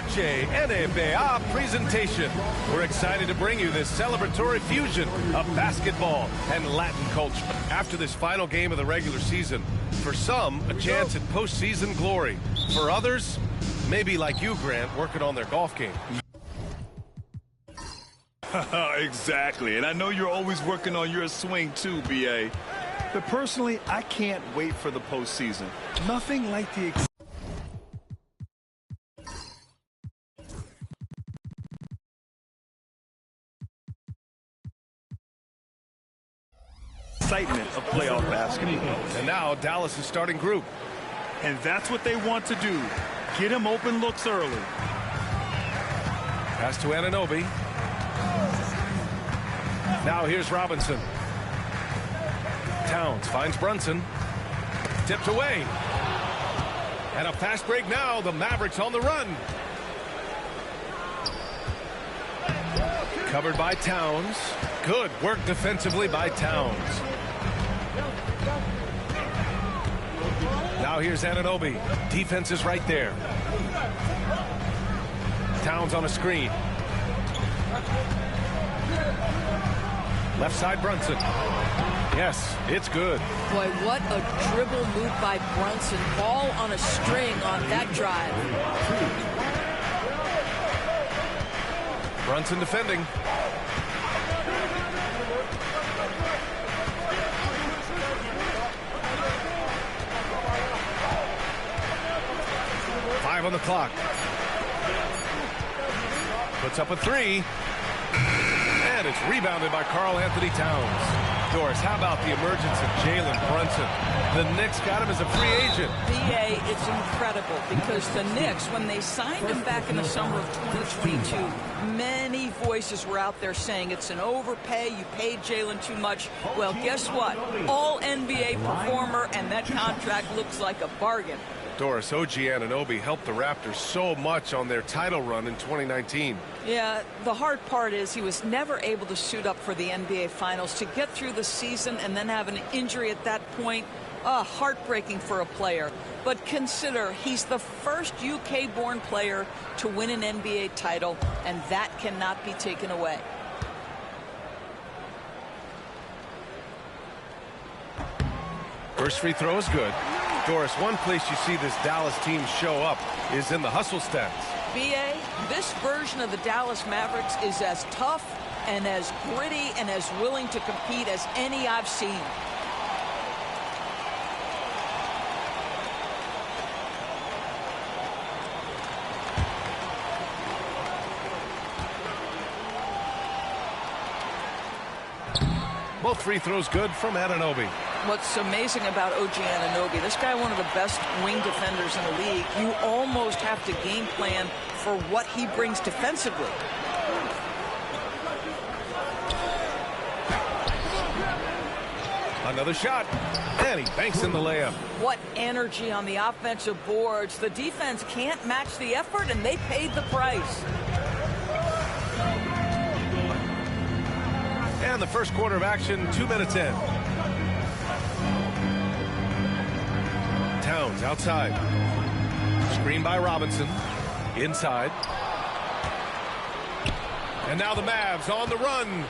noche NBA presentation. We're excited to bring you this celebratory fusion of basketball and Latin culture. After this final game of the regular season, for some, a chance at postseason glory. For others, maybe like you, Grant, working on their golf game. Exactly, and I know you're always working on your swing too, B.A. But personally, I can't wait for the postseason. Nothing like the excitement of playoff basketball. And now Dallas' starting group. And that's what they want to do. Get him open looks early. Pass to Anunoby. Now here's Robinson. Towns finds Brunson. Tipped away. And a fast break now. The Mavericks on the run. Covered by Towns. Good work defensively by Towns. Now here's Anunoby. Defense is right there. Towns on a screen. Left side Brunson. Yes, it's good. Boy, what a dribble move by Brunson. Ball on a string on that drive. Brunson defending. Five on the clock. Puts up a three. And it's rebounded by Karl-Anthony Towns. Doris, how about the emergence of Jalen Brunson? The Knicks got him as a free agent. B.A., it's incredible because the Knicks, when they signed him back in the summer of 2022, many voices were out there saying it's an overpay, you paid Jalen too much. Well, guess what? All NBA performer, and that contract looks like a bargain. Doris, OG Anunoby helped the Raptors so much on their title run in 2019. Yeah, the hard part is he was never able to suit up for the NBA Finals. To get through the season and then have an injury at that point, heartbreaking for a player. But consider, he's the first UK-born player to win an NBA title, and that cannot be taken away. First free throw is good. Doris, one place you see this Dallas team show up is in the hustle stats. B.A., this version of the Dallas Mavericks is as tough and as gritty and as willing to compete as any I've seen. Both free throws good from Anunoby. What's amazing about OG Anunoby, this guy one of the best wing defenders in the league. You almost have to game plan for what he brings defensively. Another shot, and he banks in the layup. What energy on the offensive boards. The defense can't match the effort, and they paid the price. And the first quarter of action, 2 minutes in. Towns outside. Screen by Robinson. Inside. And now the Mavs on the run.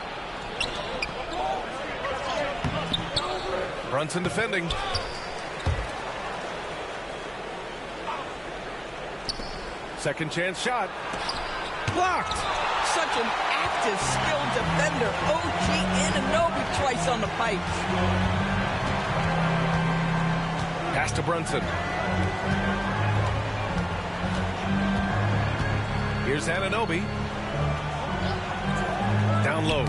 Brunson defending. Second chance shot. Blocked. Such an active, skilled defender. OG Anunoby twice on the pipes. Pass to Brunson. Here's Anunoby. Down low.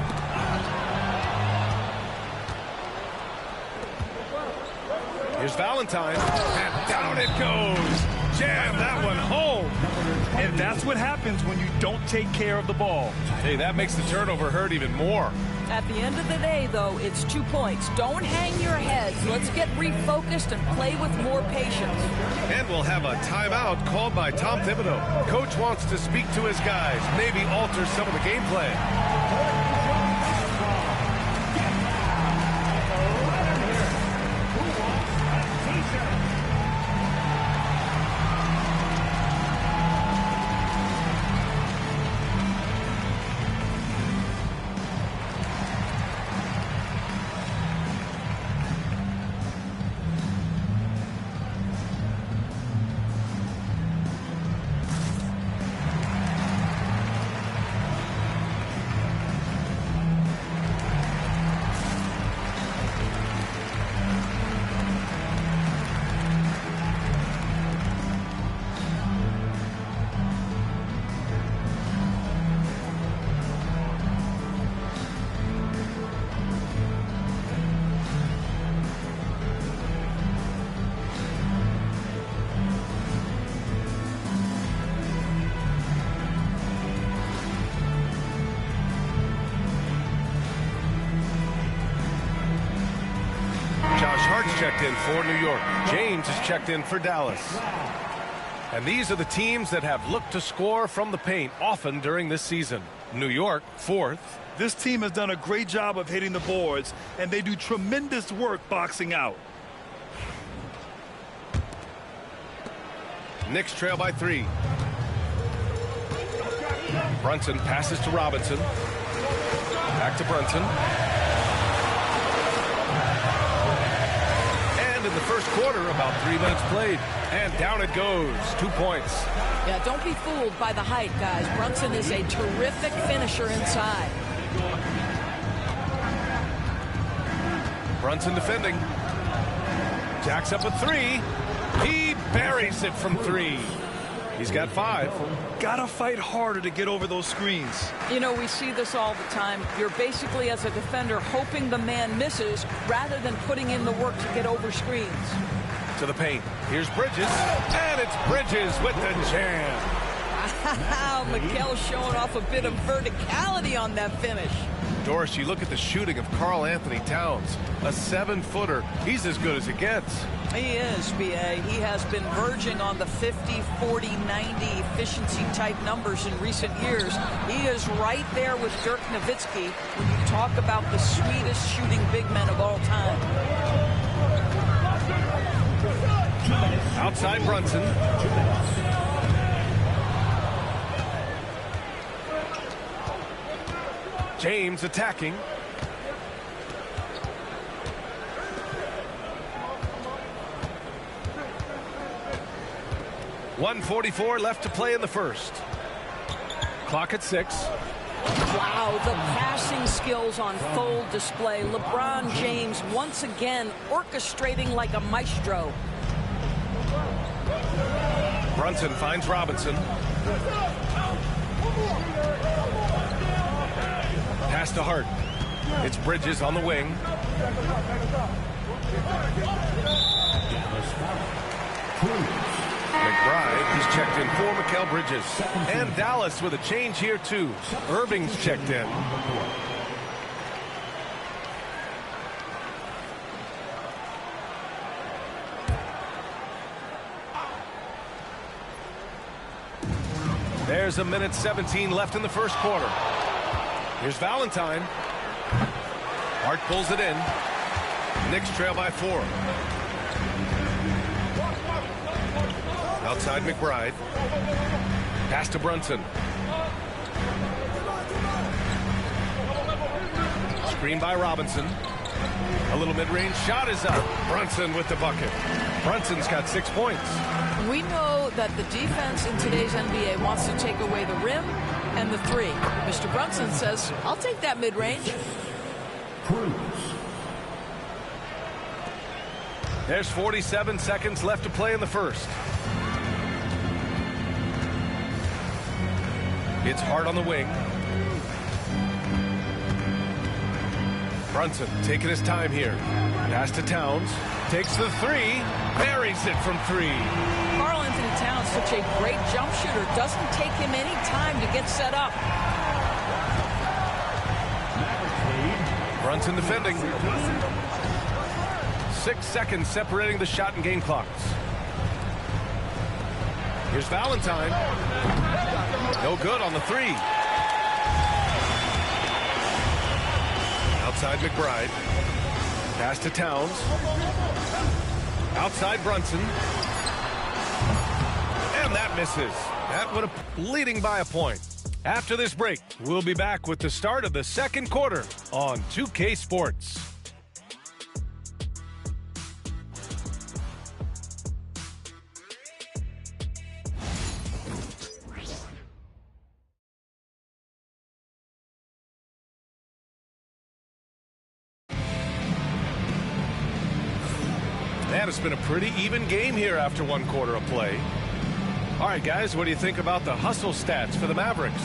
Here's Valentine. And down it goes. Jam that one home. And that's what happens when you don't take care of the ball. Hey, that makes the turnover hurt even more. At the end of the day, though, it's 2 points. Don't hang your heads. Let's get refocused and play with more patience. And we'll have a timeout called by Tom Thibodeau. Coach wants to speak to his guys, maybe alter some of the game plan. checked in for New York. James is checked in for Dallas. And these are the teams that have looked to score from the paint often during this season. New York, 4th. This team has done a great job of hitting the boards, and they do tremendous work boxing out. Knicks trail by 3. Brunson passes to Robinson. Back to Brunson. And in the first quarter, about 3 minutes played. And down it goes. 2 points. Yeah, don't be fooled by the height, guys. Brunson is a terrific finisher inside. Brunson defending. Jacks up a 3. He buries it from 3. He's got 5. Gotta fight harder to get over those screens. You know, we see this all the time. You're basically, as a defender, hoping the man misses rather than putting in the work to get over screens. To the paint. Here's Bridges. And it's Bridges with the jam. Wow, Mikel showing off a bit of verticality on that finish. Doris, you look at the shooting of Karl Anthony Towns. A 7-footer. He's as good as it gets. He is, B.A. He has been verging on the 50, 40, 90 efficiency type numbers in recent years. He is right there with Dirk Nowitzki when you talk about the sweetest shooting big men of all time. Outside Brunson. James attacking. .144 left to play in the first. Clock at 6. Wow, the passing skills on full display. LeBron James once again orchestrating like a maestro. Brunson finds Robinson. Pass to Hart. It's Bridges on the wing. McBride, he's checked in for Mikel Bridges. And Dallas with a change here too. Irving's checked in. There's a minute 17 left in the first quarter. Here's Valentine. Hart pulls it in. Knicks trail by 4. Outside McBride. Pass to Brunson. Screen by Robinson. A little mid-range shot is up. Brunson with the bucket. Brunson's got 6 points. We know that the defense in today's NBA wants to take away the rim and the 3. Mr. Brunson says, I'll take that mid-range. There's 47 seconds left to play in the first. It's Hart on the wing. Brunson taking his time here. Pass to Towns. Takes the 3. Buries it from 3. Karl Anthony Towns, such a great jump shooter. Doesn't take him any time to get set up. Brunson defending. 6 seconds separating the shot and game clocks. Here's Valentine. No good on the 3. Outside McBride. Pass to Towns. Outside Brunson. And that misses. That would have leading by a point. After this break, we'll be back with the start of the second quarter on 2K Sports. And it's been a pretty even game here after 1 quarter of play. All right, guys, what do you think about the hustle stats for the Mavericks?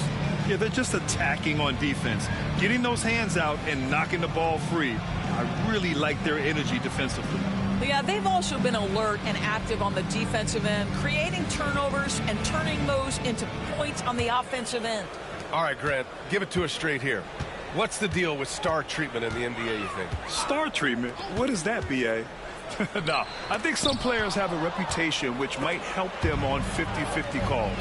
Yeah, they're just attacking on defense, getting those hands out and knocking the ball free. I really like their energy defensively. Yeah, they've also been alert and active on the defensive end, creating turnovers and turning those into points on the offensive end. All right, Grant, give it to us straight here. What's the deal with star treatment in the NBA, you think? Star treatment? What is that, B.A.? No, I think some players have a reputation which might help them on 50-50 calls.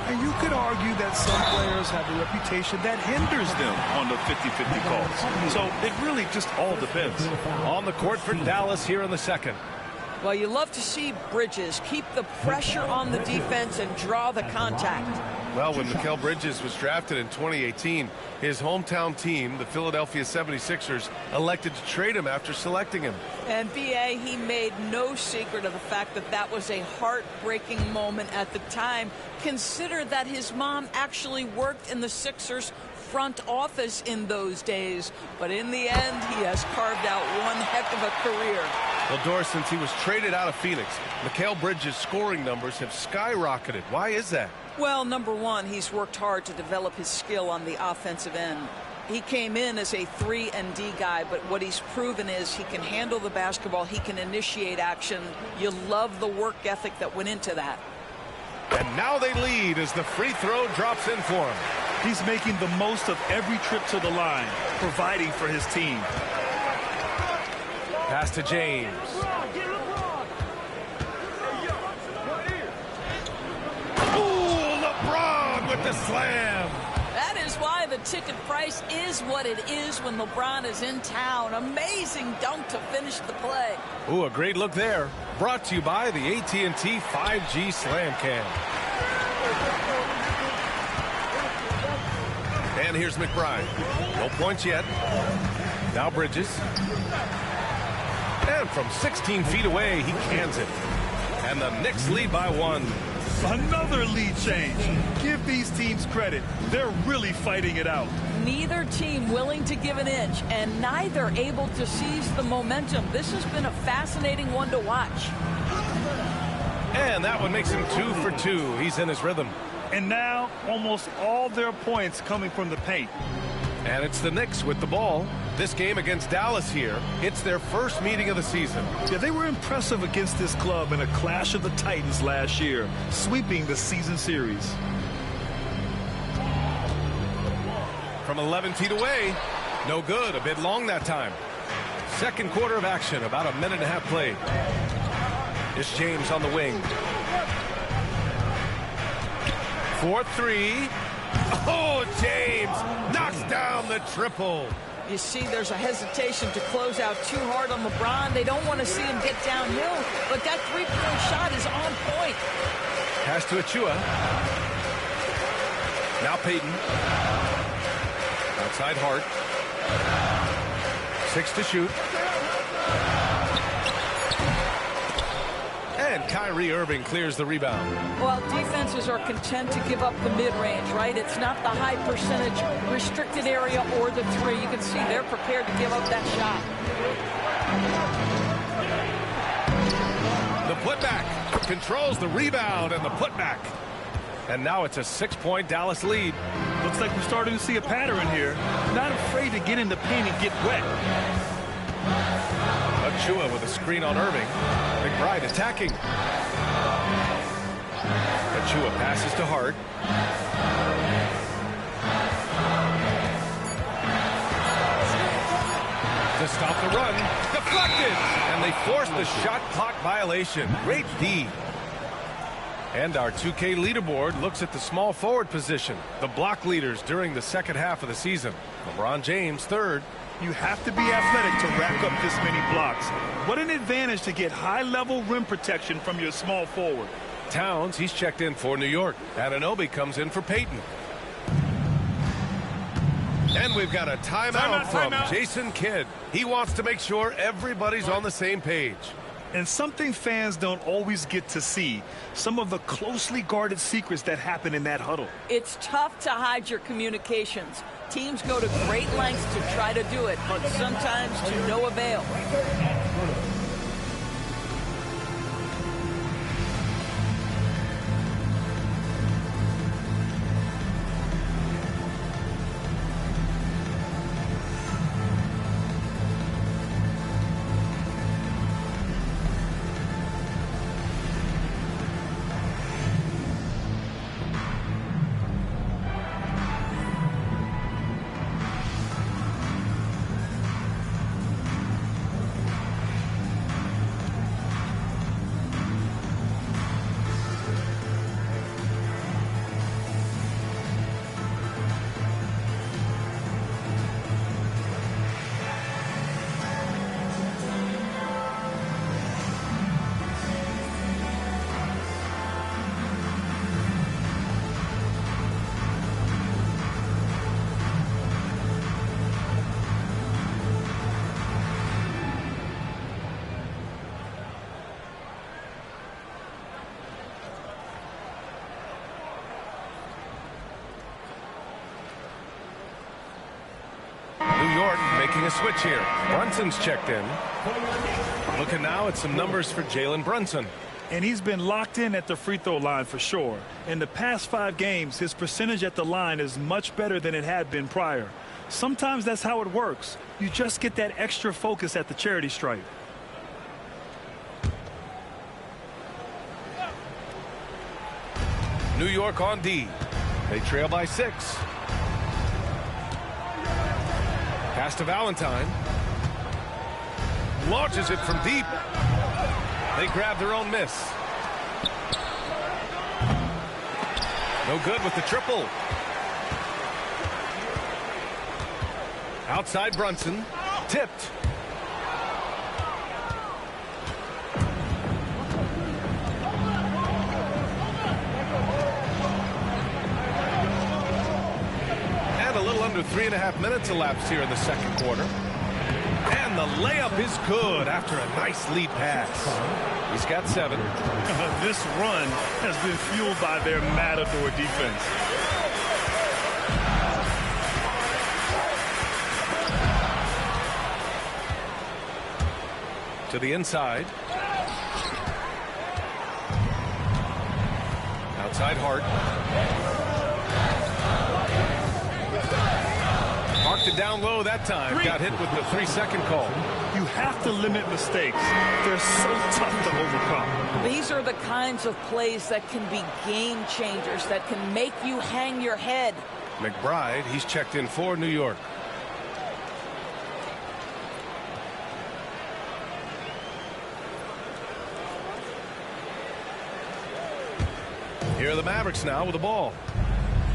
And you could argue that some players have a reputation that hinders them on the 50-50 calls. So it really just all depends. On the court for Dallas here in the second. Well, you love to see Bridges keep the pressure on the defense and draw the contact. Well, when Mikal Bridges was drafted in 2018, his hometown team, the Philadelphia 76ers, elected to trade him after selecting him. And B.A., he made no secret of the fact that that was a heartbreaking moment at the time. Consider that his mom actually worked in the Sixers front office in those days. But in the end, he has carved out one heck of a career. Well, Doris, since he was traded out of Phoenix, Mikal Bridges' scoring numbers have skyrocketed. Why is that? Well, number one, he's worked hard to develop his skill on the offensive end. He came in as a 3-and-D guy, but what he's proven is he can handle the basketball, he can initiate action. You love the work ethic that went into that. And now they lead as the free throw drops in for him. He's making the most of every trip to the line, providing for his team. Pass to James. Ooh, LeBron with the slam. That is why the ticket price is what it is when LeBron is in town. Amazing dunk to finish the play. Ooh, a great look there. Brought to you by the AT&T 5G Slam Cam. And here's McBride. No points yet. Now Bridges. And from 16 feet away, he cans it. And the Knicks lead by 1. Another lead change. Give these teams credit. They're really fighting it out. Neither team willing to give an inch, and neither able to seize the momentum. This has been a fascinating one to watch. And that one makes him 2 for 2. He's in his rhythm. And now, almost all their points coming from the paint. And it's the Knicks with the ball. This game against Dallas here, it's their first meeting of the season. Yeah, they were impressive against this club in a clash of the Titans last year, sweeping the season series. From 11 feet away, no good, a bit long that time. Second quarter of action, about a minute and a half played. It's James on the wing. 4-3. Oh, James knocks down the triple. You see, there's a hesitation to close out too hard on LeBron. They don't want to see him get downhill, but that three-point shot is on point. Pass to Achua. Now Payton. Outside Hart. 6 to shoot. And Kyrie Irving clears the rebound. Well, defenses are content to give up the mid-range, right? It's not the high percentage restricted area or the three. You can see they're prepared to give up that shot. The putback controls the rebound and the putback. And now it's a 6-point Dallas lead. Looks like we're starting to see a pattern here. Not afraid to get in the paint and get wet. Achua with a screen on Irving. McBride attacking. Achua passes to Hart. To stop the run. Deflected. And they force the shot clock violation. Great D. And our 2K leaderboard looks at the small forward position. The block leaders during the second half of the season. LeBron James, third. You have to be athletic to rack up this many blocks. What an advantage to get high-level rim protection from your small forward. Towns, he's checked in for New York. Anunoby comes in for Payton. And we've got a timeout from Jason Kidd. He wants to make sure everybody's on the same page. And something fans don't always get to see, some of the closely guarded secrets that happen in that huddle. It's tough to hide your communications. Teams go to great lengths to try to do it, but sometimes to no avail. making a switch here. Brunson's checked in. Looking now at some numbers for Jalen Brunson. And he's been locked in at the free throw line for sure. In the past 5 games, his percentage at the line is much better than it had been prior. Sometimes that's how it works. You just get that extra focus at the charity stripe. New York on D. They trail by 6. Pass to Valentine. Launches it from deep. They grab their own miss. No good with the triple. Outside Brunson. Tipped. And a little under 3.5 minutes elapsed here in the second quarter. And the layup is good after a nice lead pass. He's got 7. This run has been fueled by their matador defense. To the inside. Outside Hart. Marked it down low that time. Got hit with the 3-second call. You have to limit mistakes. They're so tough to overcome. These are the kinds of plays that can be game changers, that can make you hang your head. McBride, he's checked in for New York. Here are the Mavericks now with the ball.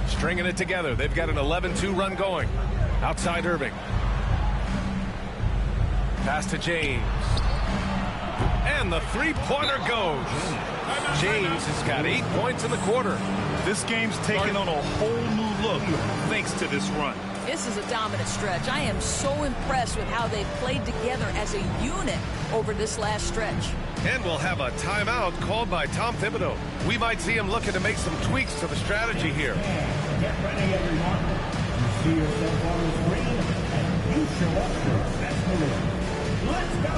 Stringing it together. They've got an 11-2 run going. Outside Irving. Pass to James. And the three-pointer goes. James has got 8 points in the quarter. This game's taken on a whole new look thanks to this run. This is a dominant stretch. I am so impressed with how they've played together as a unit over this last stretch. And we'll have a timeout called by Tom Thibodeau. We might see him looking to make some tweaks to the strategy here. Get ready, everyone. You see yourself on the screen, and you show up for a best move. Let's go.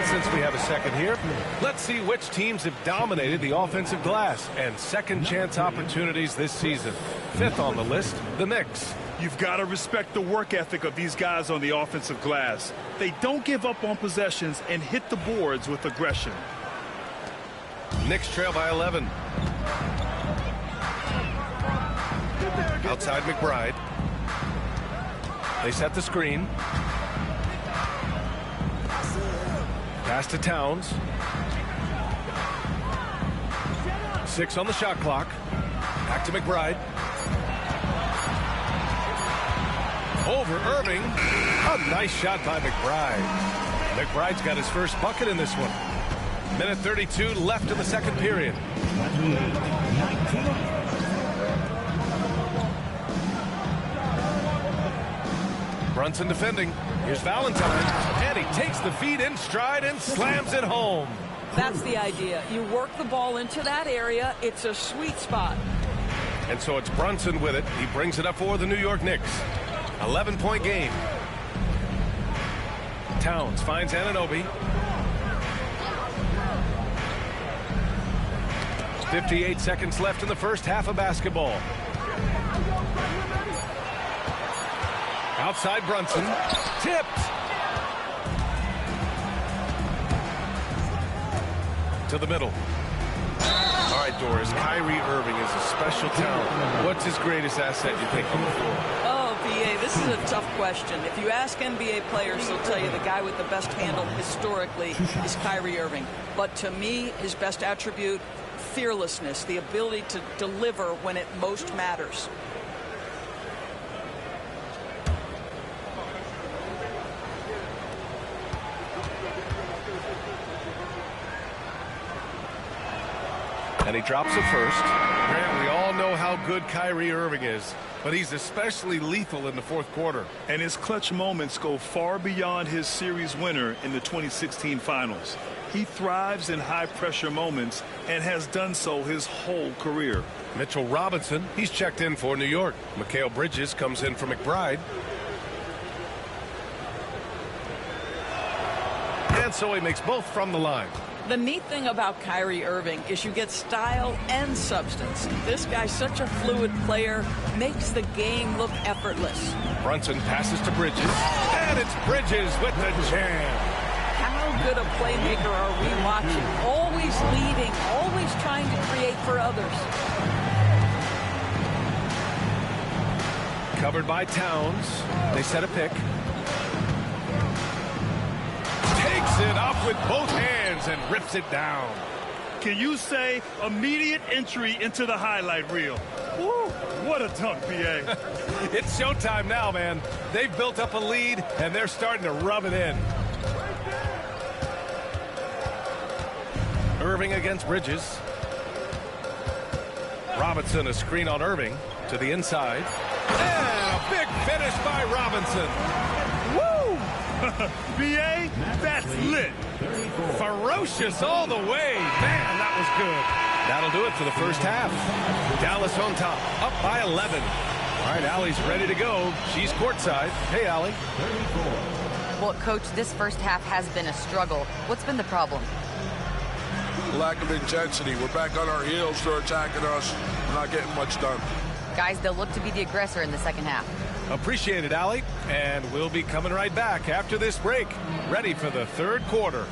Since we have a second here, let's see which teams have dominated the offensive glass and second chance opportunities this season. 5th on the list, the Knicks. You've got to respect the work ethic of these guys on the offensive glass. They don't give up on possessions and hit the boards with aggression. Knicks trail by 11. Outside McBride. They set the screen. Pass to Towns. 6 on the shot clock. Back to McBride. Over Irving. A nice shot by McBride. McBride's got his first bucket in this one. Minute 32 left in the second period. Brunson defending. Here's Valentine. And he takes the feed in stride and slams it home. That's the idea. You work the ball into that area. It's a sweet spot. And so it's Brunson with it. He brings it up for the New York Knicks. 11-point game. Towns finds Anunoby. 58 seconds left in the first half of basketball. Outside Brunson. Tipped. To the middle. All right, Doris. Kyrie Irving is a special talent. What's his greatest asset, you think, on the floor? Oh, BA, this is a tough question. If you ask NBA players, they'll tell you the guy with the best handle historically is Kyrie Irving. But to me, his best attribute, fearlessness, the ability to deliver when it most matters. And he drops it first. Grant, we all know how good Kyrie Irving is, but he's especially lethal in the fourth quarter. And his clutch moments go far beyond his series winner in the 2016 finals. He thrives in high-pressure moments and has done so his whole career. Mitchell Robinson, he's checked in for New York. Mikal Bridges comes in for McBride. And so he makes both from the line. The neat thing about Kyrie Irving is you get style and substance. This guy's such a fluid player, makes the game look effortless. Brunson passes to Bridges, and it's Bridges with the jam. How good a playmaker are we watching? Always leading, always trying to create for others. Covered by Towns. They set a pick. Takes it up with both hands and rips it down. Can you say immediate entry into the highlight reel? Woo, what a dunk, BA. It's showtime now, man. They've built up a lead, and they're starting to rub it in. Irving against Bridges. Robinson, a screen on Irving to the inside. And a big finish by Robinson. Woo! BA, that's lit. Ferocious all the way. Man, that was good. That'll do it for the first half. Dallas on top, up by 11. All right, Allie's ready to go. She's courtside. Hey, Allie. Well, Coach, this first half has been a struggle. What's been the problem? Lack of intensity. We're back on our heels. They're attacking us. We're not getting much done. Guys, they'll look to be the aggressor in the second half. Appreciate it, Allie. And we'll be coming right back after this break. Ready for the third quarter.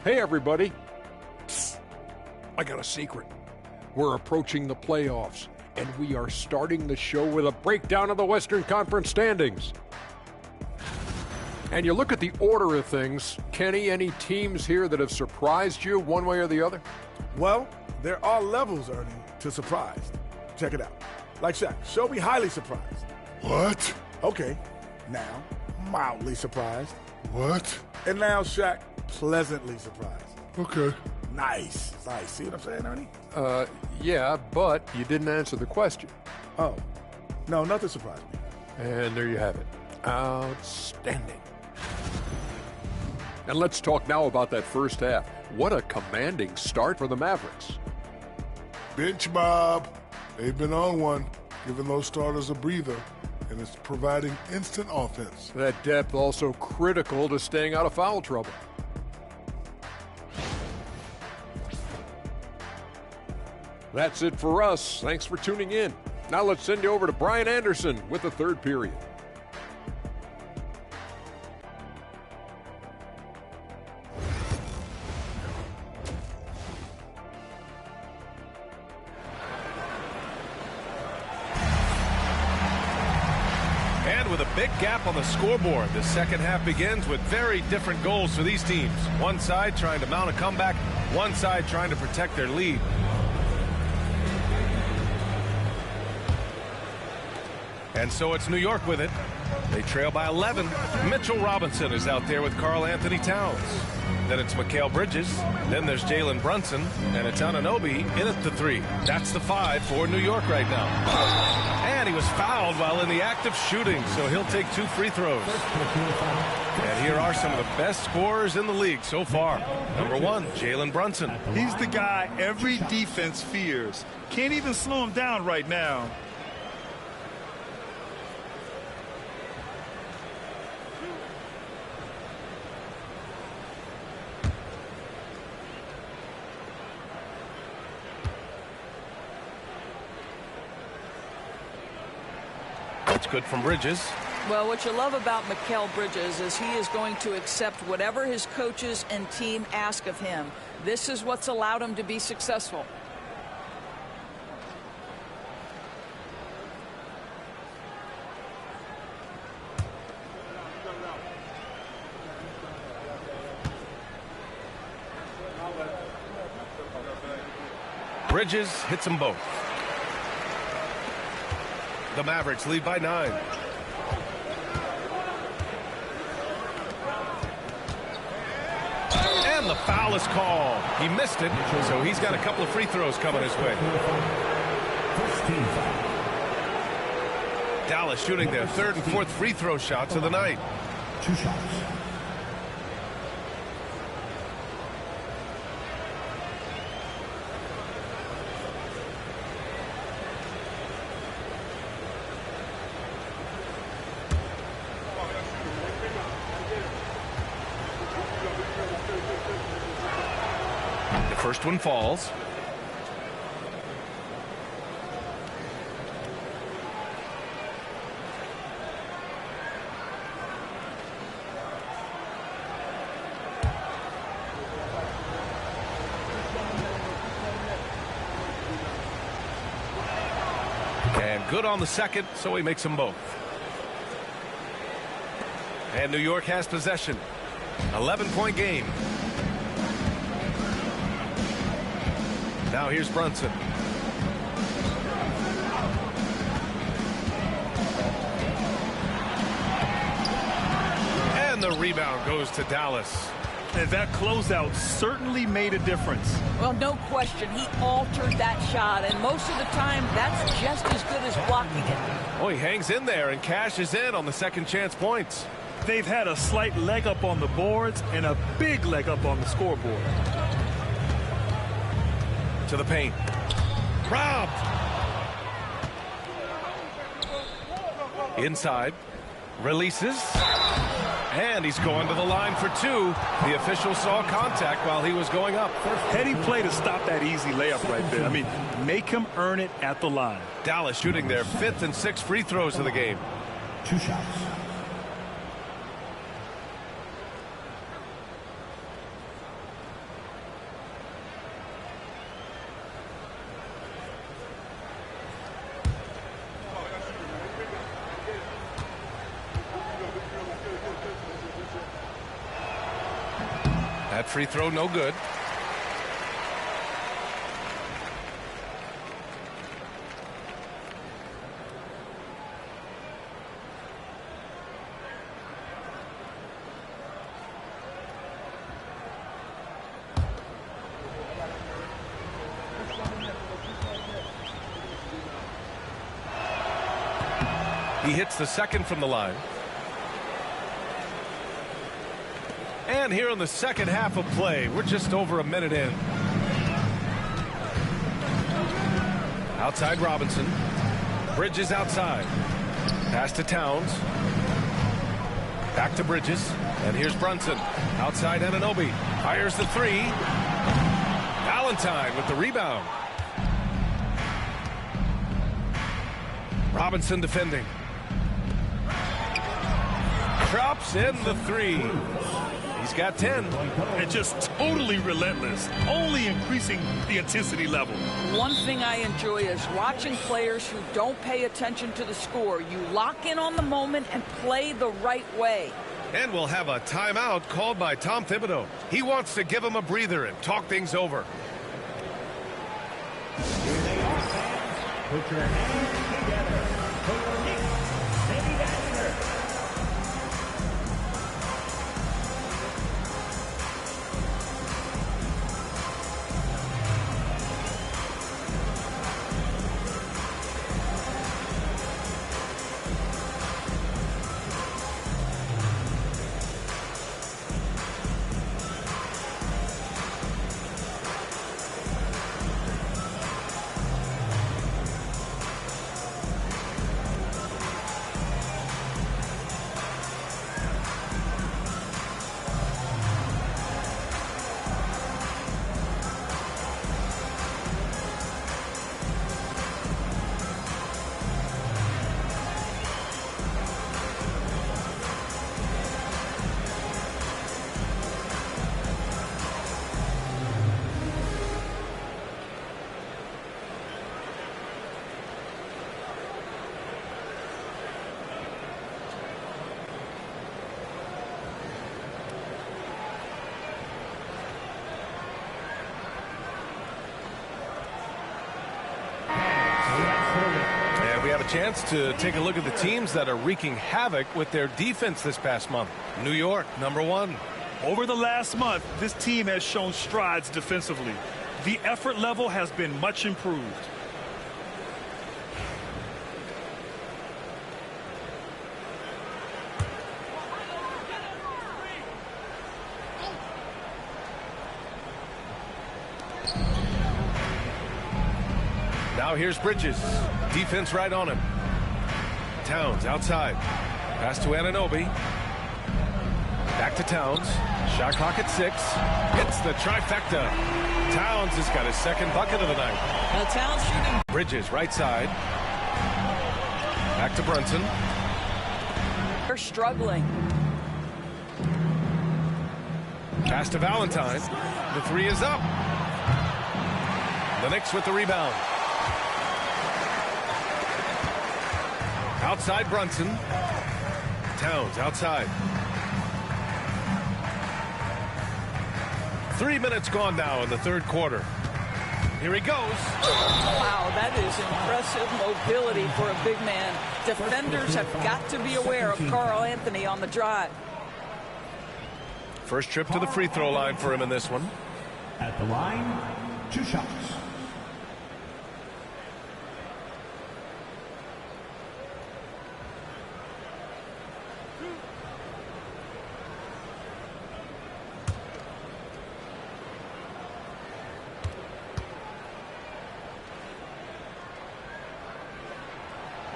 Hey, everybody. Psst. I got a secret. We're approaching the playoffs, and we are starting the show with a breakdown of the Western Conference standings. And you look at the order of things, Kenny, any teams here that have surprised you one way or the other? Well, there are levels, Ernie, to surprised. Check it out. Like Shaq, show me highly surprised. What? Okay, now mildly surprised. What? And now Shaq, pleasantly surprised. Okay. Nice. Nice. See what I'm saying, Ernie? Yeah, but you didn't answer the question. Oh, no, nothing surprised me. And there you have it. Outstanding. And let's talk now about that first half. What a commanding start for the Mavericks. Bench Bob. They've been on one, giving those starters a breather, and it's providing instant offense. That depth also critical to staying out of foul trouble. That's it for us. Thanks for tuning in. Now let's send you over to Brian Anderson with the third period. And with a big gap on the scoreboard, the second half begins with very different goals for these teams. One side trying to mount a comeback, one side trying to protect their lead. And so it's New York with it. They trail by 11. Mitchell Robinson is out there with Karl Anthony Towns. Then it's Mikal Bridges. Then there's Jalen Brunson. And it's Anunoby in at the 3. That's the 5 for New York right now. And he was fouled while in the act of shooting, so he'll take 2 free throws. And here are some of the best scorers in the league so far. Number 1, Jalen Brunson. He's the guy every defense fears. Can't even slow him down right now. That's good from Bridges. Well, what you love about Mikal Bridges is he is going to accept whatever his coaches and team ask of him. This is what's allowed him to be successful. Bridges hits them both. The Mavericks lead by 9. And the foul is called. He missed it, so he's got a couple of free throws coming his way. Dallas shooting their 3rd and 4th free throw shots of the night. 2 shots. First one falls. And good on the second, so he makes them both. And New York has possession. 11-point game. Now here's Brunson. And the rebound goes to Dallas. And that closeout certainly made a difference. Well, no question. He altered that shot, and most of the time, that's just as good as blocking it. Oh, he hangs in there and cashes in on the second chance points. They've had a slight leg up on the boards and a big leg up on the scoreboard. To the paint. Robbed. Inside. Releases. And he's going to the line for 2. The official saw contact while he was going up. Heady play to stop that easy layup right there. I mean, make him earn it at the line. Dallas shooting their 5th and 6th free throws of the game. 2 shots. That free throw no good. He hits the second from the line. And here in the second half of play, we're just over a minute in. Outside Robinson. Bridges outside. Pass to Towns. Back to Bridges. And here's Brunson. Outside Anunoby. Fires the 3. Valentine with the rebound. Robinson defending. Drops in the 3. He's got 10. And just totally relentless, only increasing the intensity level. One thing I enjoy is watching players who don't pay attention to the score. You lock in on the moment and play the right way. And we'll have a timeout called by Tom Thibodeau. He wants to give him a breather and talk things over. Here they are, fans. Put your hands together for your Knicks City Dancers. a chance to take a look at the teams that are wreaking havoc with their defense this past month. New York, #1. Over the last month, this team has shown strides defensively. The effort level has been much improved. Now here's Bridges. Defense right on him. Towns outside. Pass to Anunoby. Back to Towns. Shot clock at 6. Hits the trifecta. Towns has got his second bucket of the night. Towns shooting. Bridges right side. Back to Brunson. They're struggling. Pass to Valentine. The 3 is up. The Knicks with the rebound. Outside Brunson. Towns outside. 3 minutes gone now in the third quarter. Here he goes. Wow, that is impressive mobility for a big man. Defenders have got to be aware of Karl Anthony on the drive. First trip to the free throw line for him in this one. At the line, 2 shots.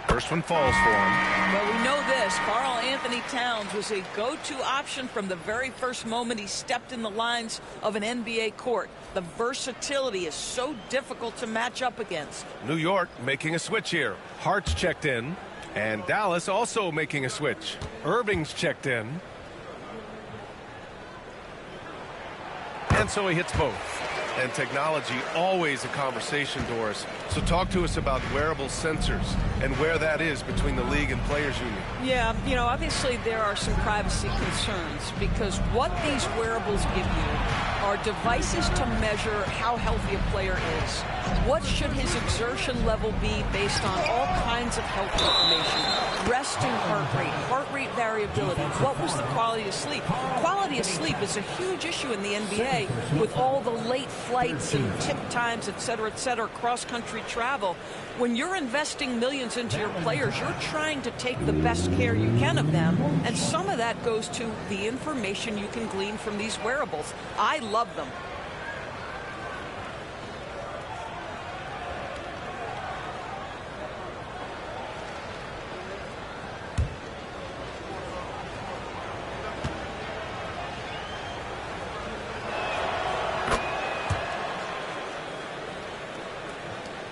First one falls for him. Well, we know this. Karl Anthony Towns was a go-to option from the very first moment he stepped in the lines of an NBA court. The versatility is so difficult to match up against. New York making a switch here. Hart's checked in. And Dallas also making a switch. Irving's checked in. And so he hits both. And technology, always a conversation, Doris. So talk to us about wearable sensors and where that is between the league and players union. Yeah, you know, obviously there are some privacy concerns because what these wearables give you are devices to measure how healthy a player is. What should his exertion level be based on all kinds of health information? Resting heart rate variability. What was the quality of sleep? Quality of sleep is a huge issue in the NBA with all the late flights and tip times, et cetera, cross-country travel. When you're investing millions into your players, you're trying to take the best care you can of them, and some of that goes to the information you can glean from these wearables. I love them.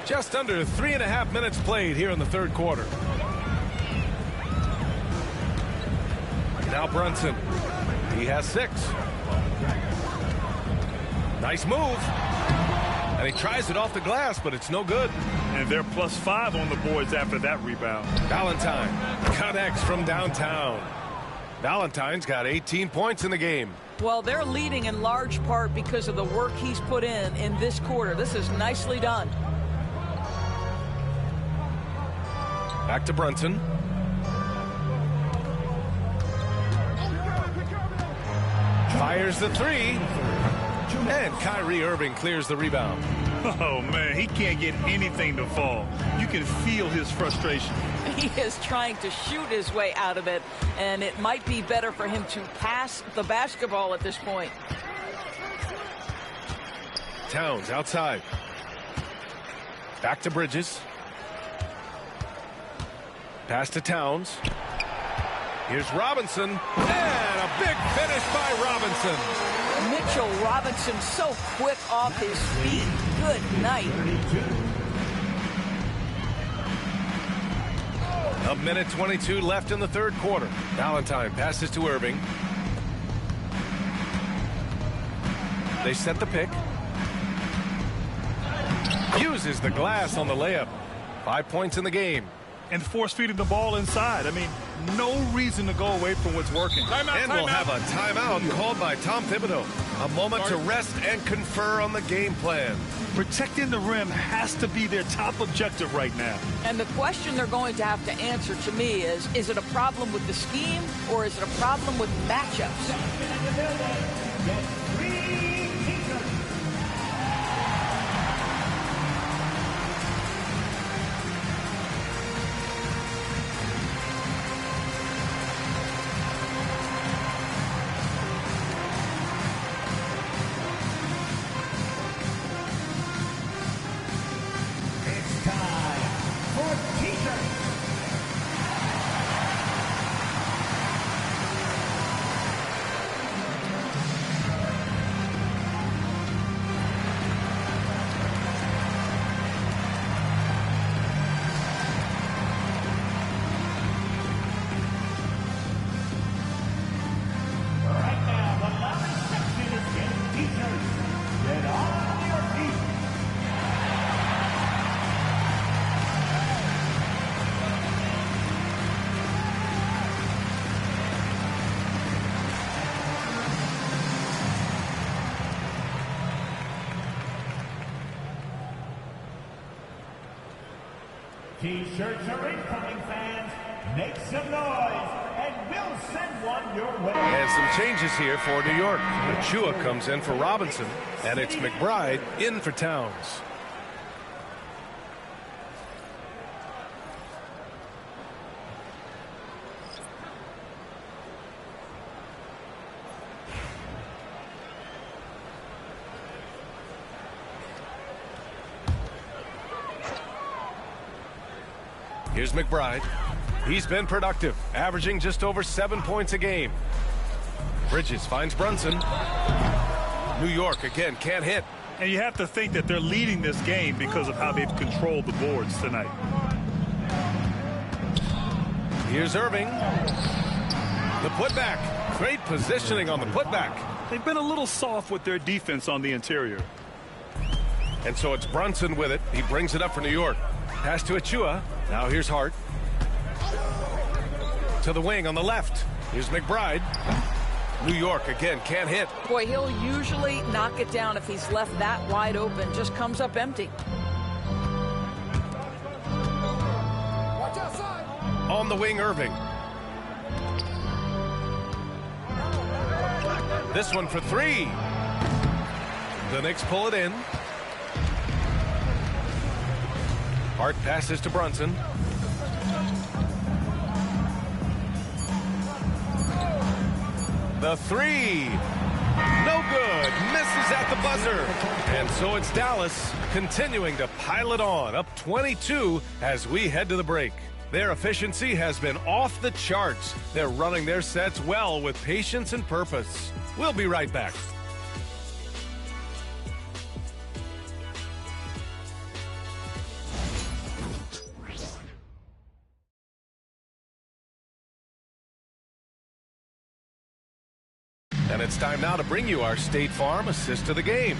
Just under 3.5 minutes played here in the third quarter. Now Brunson. He has 6. Nice move. And he tries it off the glass, but it's no good. And they're +5 on the boards after that rebound. Valentine connects from downtown. Valentine's got 18 points in the game. Well, they're leading in large part because of the work he's put in this quarter. This is nicely done. Back to Brunson. Fires the 3. And Kyrie Irving clears the rebound. Oh, man, he can't get anything to fall. You can feel his frustration. He is trying to shoot his way out of it, and it might be better for him to pass the basketball at this point. Towns outside. Back to Bridges. Pass to Towns. Here's Robinson. And a big finish by Robinson. Mitchell Robinson so quick off his feet. Good night. A minute 22 left in the third quarter. Valentine passes to Irving. They set the pick. Uses the glass on the layup. 5 points in the game. And force-feeding the ball inside. I mean, no reason to go away from what's working. And we'll have a timeout called by Tom Thibodeau. A moment to rest and confer on the game plan. Protecting the rim has to be their top objective right now. And the question they're going to have to answer to me is it a problem with the scheme or is it a problem with matchups? T-shirts are incoming, fans. Make some noise, and we'll send one your way. And some changes here for New York. Achua comes in for Robinson, and it's McBride in for Towns. Here's McBride. He's been productive, averaging just over 7 points a game. Bridges finds Brunson. New York again can't hit. And you have to think that they're leading this game because of how they've controlled the boards tonight. Here's Irving. The putback. Great positioning on the putback. They've been a little soft with their defense on the interior. And so it's Brunson with it. He brings it up for New York. Pass to Achua. Now here's Hart. To the wing on the left. Here's McBride. New York again can't hit. Boy, he'll usually knock it down if he's left that wide open. Just comes up empty. On the wing, Irving. This one for three. The Knicks pull it in. Hart passes to Brunson. The three. No good. Misses at the buzzer. And so it's Dallas continuing to pile it on, up 22 as we head to the break. Their efficiency has been off the charts. They're running their sets well with patience and purpose. We'll be right back. And it's time now to bring you our State Farm assist to the game.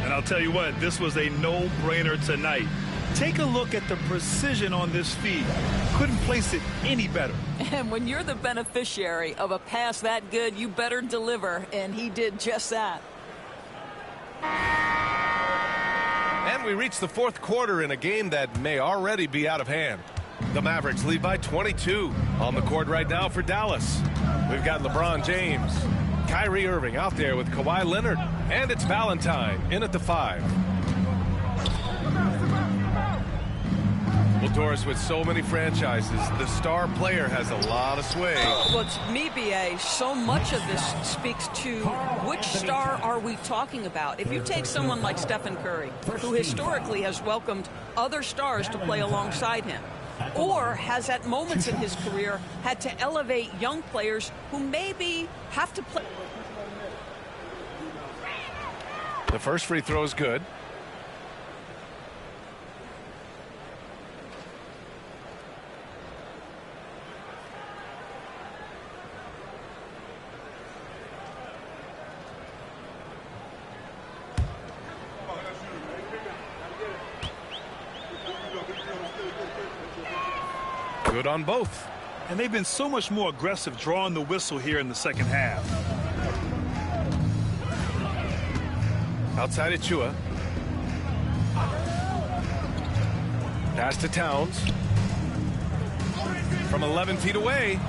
And I'll tell you what, this was a no-brainer tonight. Take a look at the precision on this feed. Couldn't place it any better. And when you're the beneficiary of a pass that good, you better deliver. And he did just that. And we reach the fourth quarter in a game that may already be out of hand. The Mavericks lead by 22. On the court right now for Dallas. We've got LeBron James. Kyrie Irving out there with Kawhi Leonard. And it's Valentine in at the 5. Well, Doris, with so many franchises, the star player has a lot of sway. Well, to me, B.A., so much of this speaks to which star are we talking about. If you take someone like Stephen Curry, who historically has welcomed other stars to play alongside him, or has at moments in his career had to elevate young players who maybe have to play. The first free throw is good. Good on both. And they've been so much more aggressive drawing the whistle here in the second half. Outside Achua. Pass to Towns. From 11 feet away,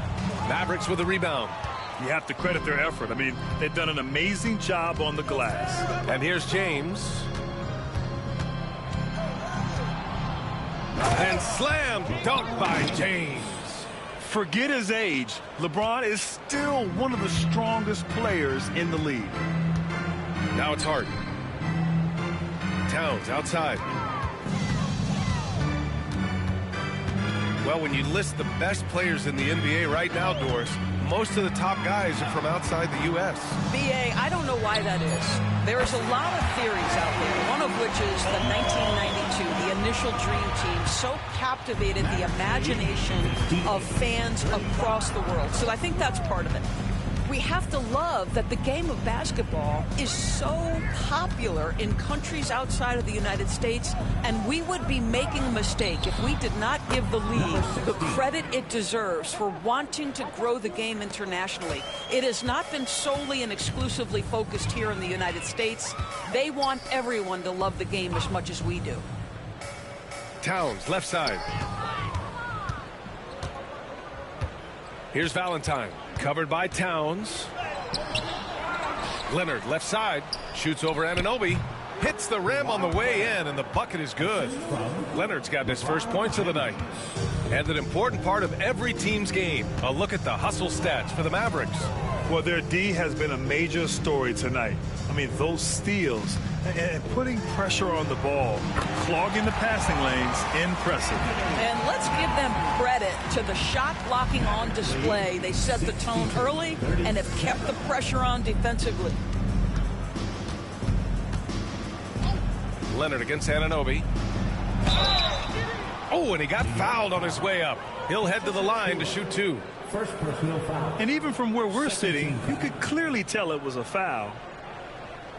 Mavericks with a rebound. You have to credit their effort. I mean, they've done an amazing job on the glass. And here's James. And slam dunk by James. Forget his age. LeBron is still one of the strongest players in the league. Now it's Harden. Towns outside. Well, when you list the best players in the NBA right now, Doris, most of the top guys are from outside the U.S. BA, I don't know why that is. There's a lot of theories out there, one of which is the 1992, the initial Dream Team, so captivated the imagination of fans across the world. So I think that's part of it. We have to love that the game of basketball is so popular in countries outside of the United States, and we would be making a mistake if we did not give the league the credit it deserves for wanting to grow the game internationally. It has not been solely and exclusively focused here in the United States. They want everyone to love the game as much as we do. Towns, left side. Here's Valentine, covered by Towns. Leonard, left side, shoots over Anunoby, hits the rim on the way in, and the bucket is good. Leonard's got his first points of the night. And an important part of every team's game, a look at the hustle stats for the Mavericks. Well, their D has been a major story tonight. I mean, those steals and putting pressure on the ball, clogging the passing lanes, impressive. And let's give them credit to the shot blocking on display. They set the tone early and have kept the pressure on defensively. Leonard against Anunoby. Oh, and he got fouled on his way up. He'll head to the line to shoot two. First personal foul. And even from where we're sitting, you could clearly tell it was a foul.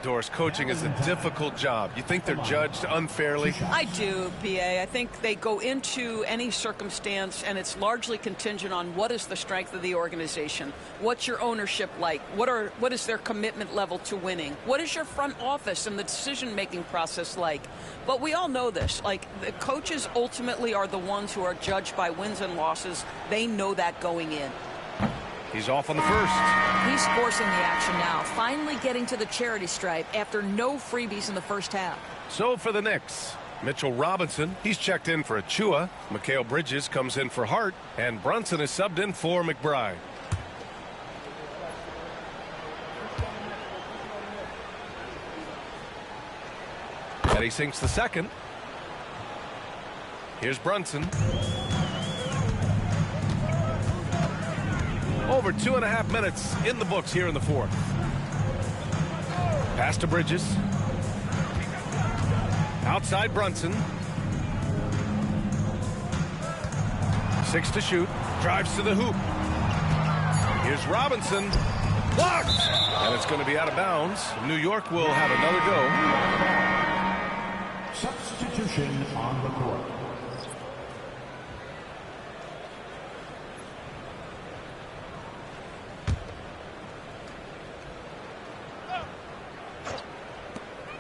Doris, coaching is a difficult job. You think they're judged unfairly? I do, BA. I think they go into any circumstance, and it's largely contingent on what is the strength of the organization. What's your ownership like? What is their commitment level to winning? What is your front office and the decision-making process like? But we all know this. Like, the coaches ultimately are the ones who are judged by wins and losses. They know that going in. He's off on the first. He's forcing the action now, finally getting to the charity stripe after no freebies in the first half. So for the Knicks, Mitchell Robinson, he's checked in for Achua. Mikal Bridges comes in for Hart, and Brunson is subbed in for McBride. And he sinks the second. Here's Brunson. Over 2.5 minutes in the books here in the fourth. Pass to Bridges. Outside Brunson. 6 to shoot. Drives to the hoop. Here's Robinson. Blocked! And it's going to be out of bounds. New York will have another go. Substitution on the court.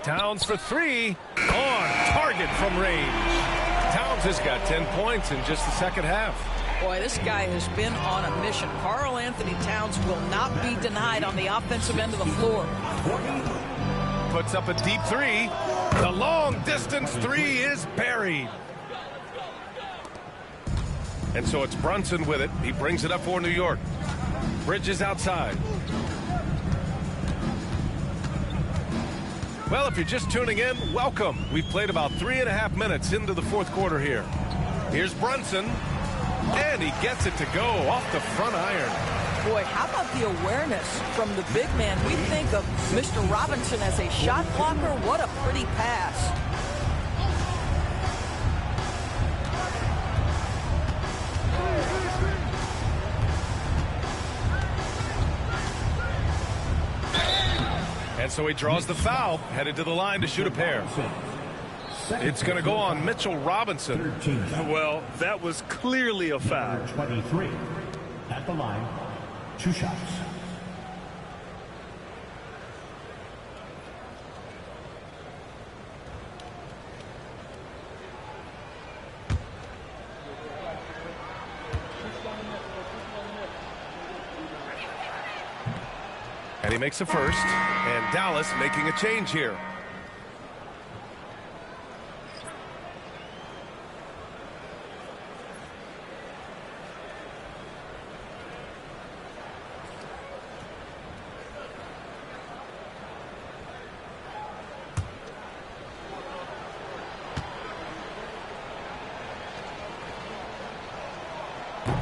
Towns for three. On target from range. Towns has got 10 points in just the second half. Boy, this guy has been on a mission. Karl Anthony Towns will not be denied on the offensive end of the floor. Puts up a deep three. The long distance three is buried. And so it's Brunson with it. He brings it up for New York. Bridges outside. Well, if you're just tuning in, welcome. We've played about 3.5 minutes into the fourth quarter here. Here's Brunson, and he gets it to go off the front iron. Boy, how about the awareness from the big man? We think of Mr. Robinson as a shot blocker. What a pretty pass. And so he draws the foul, headed to the line to shoot a pair. It's going to go on Mitchell Robinson. Well, that was clearly a foul. 23 at the line. 2 shots. And he makes a first. And Dallas making a change here.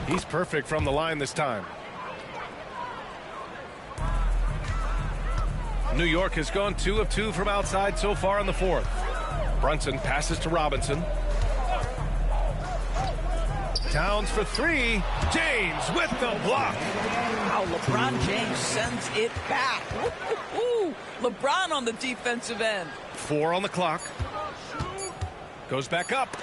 He's perfect from the line this time. New York has gone 2 of 2 from outside so far in the fourth. Brunson passes to Robinson. Towns for 3. James with the block. Wow, LeBron James sends it back. Ooh, LeBron on the defensive end. 4 on the clock. Goes back up.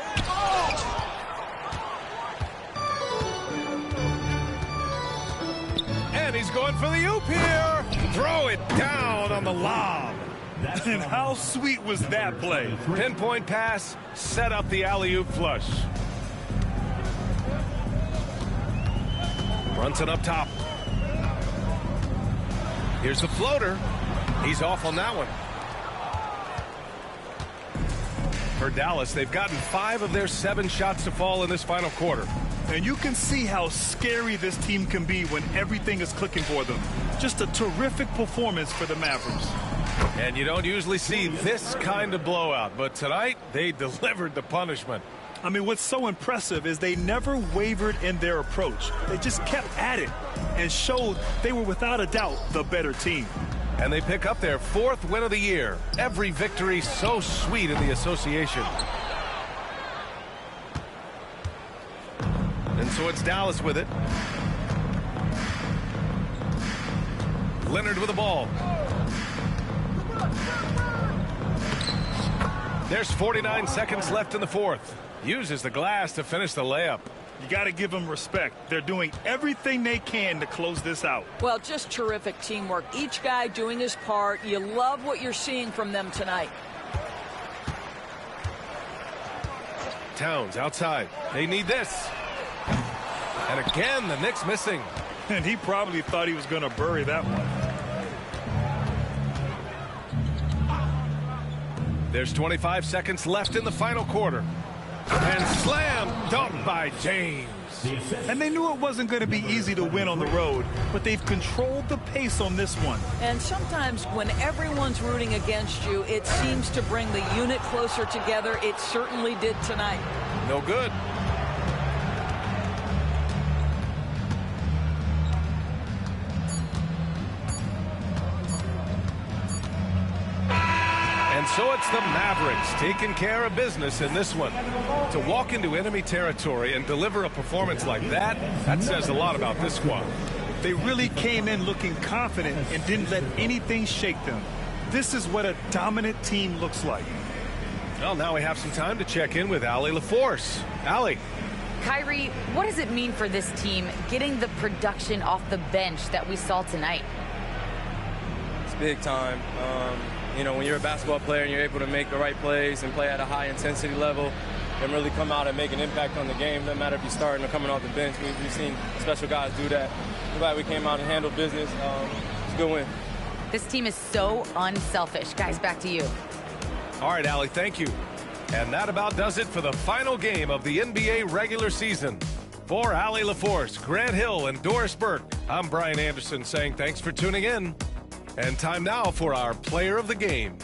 And he's going for the oop here. Throw it down on the lob. And how sweet was that play? Pinpoint pass, set up the alley-oop flush. Brunson up top. Here's the floater. He's off on that one. For Dallas, they've gotten 5 of their 7 shots to fall in this final quarter. And you can see how scary this team can be when everything is clicking for them. Just a terrific performance for the Mavericks. And you don't usually see this kind of blowout, but tonight they delivered the punishment. I mean, what's so impressive is they never wavered in their approach. They just kept at it and showed they were without a doubt the better team. And they pick up their 4th win of the year. Every victory so sweet in the association. And so it's Dallas with it. Leonard with the ball. There's 49 seconds left in the fourth. Uses the glass to finish the layup. You got to give them respect. They're doing everything they can to close this out. Well, just terrific teamwork. Each guy doing his part. You love what you're seeing from them tonight. Towns outside. They need this. And again, the Knicks missing. And he probably thought he was going to bury that one. There's 25 seconds left in the final quarter. And slam dunked by James. And they knew it wasn't going to be easy to win on the road, but they've controlled the pace on this one. And sometimes when everyone's rooting against you, it seems to bring the unit closer together. It certainly did tonight. No good. And so it's the Mavericks taking care of business in this one. To walk into enemy territory and deliver a performance like that says a lot about this squad. They really came in looking confident and didn't let anything shake them. This is what a dominant team looks like. Well, now we have some time to check in with Allie LaForce. Allie. Kyrie, what does it mean for this team getting the production off the bench that we saw tonight? It's big time. You know, when you're a basketball player and you're able to make the right plays and play at a high intensity level and really come out and make an impact on the game, no matter if you're starting or coming off the bench. We've seen special guys do that. I'm glad we came out and handled business. It's a good win. This team is so unselfish. Guys, back to you. All right, Allie, thank you. And that about does it for the final game of the NBA regular season. For Allie LaForce, Grant Hill, and Doris Burke, I'm Brian Anderson saying thanks for tuning in. And time now for our player of the game.